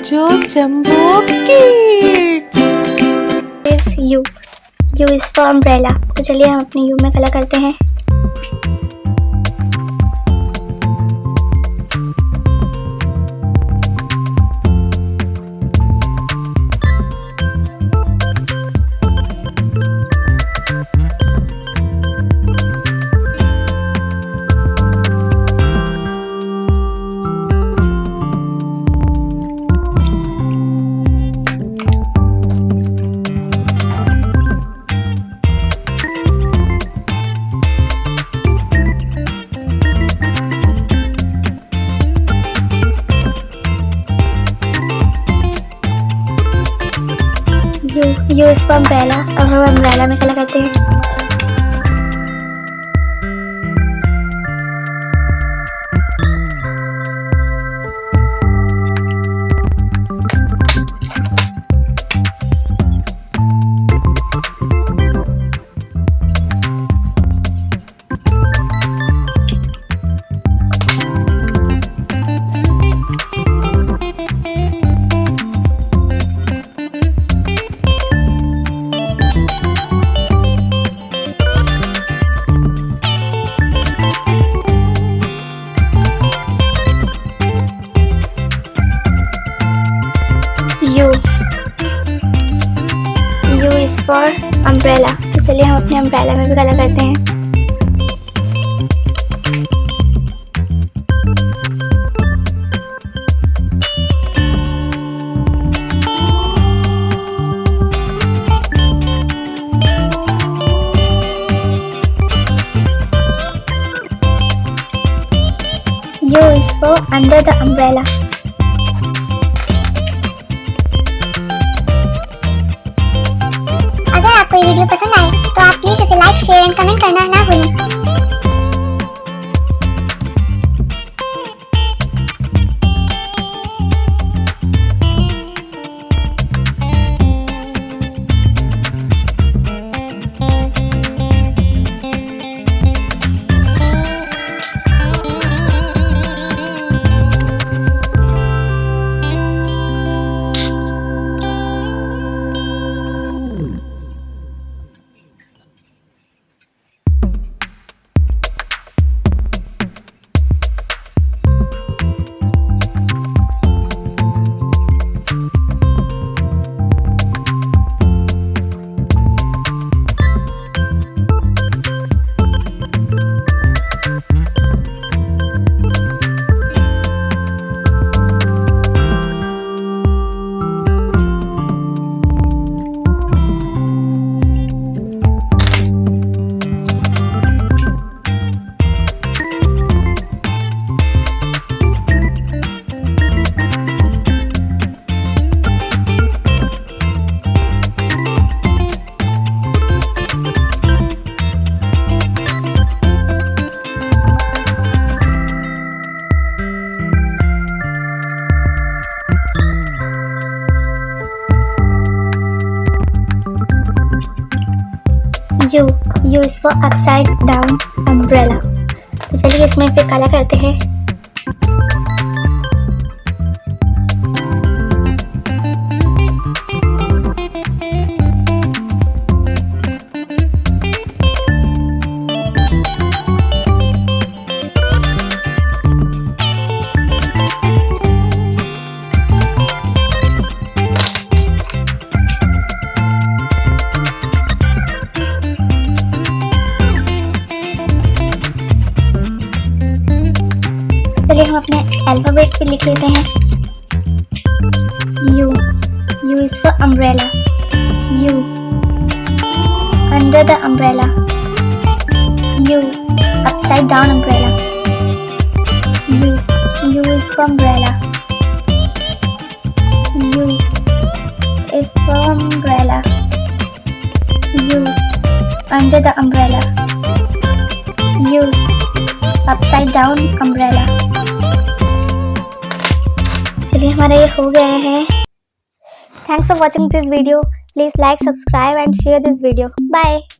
Jojo Jumbo Kids. Is U. U is for umbrella. तो चलिए हम अपने U में कलर करते हैं. U is for umbrella. अब हम umbrella में कलर करते हैं. U is for umbrella. तो चलिए हम अपने umbrella में भी कलर करते हैं. U is for under the umbrella. अगर आपको ये वीडियो पसंद आए तो आप प्लीज इसे लाइक, शेयर एंड कमेंट करना ना भूलें. U is for upside down umbrella. तो चलिए इसमें फिर काला करते हैं. चलिए हम अपने अल्फाबेट्स पे लिख लेते हैं. U is for umbrella. U under the umbrella. U upside down umbrella. U is for umbrella. U is for umbrella. U under the umbrella. U upside down umbrella. चलिए हमारा ये हो गया है. Thanks for watching this video. Please like, subscribe and share this video. Bye.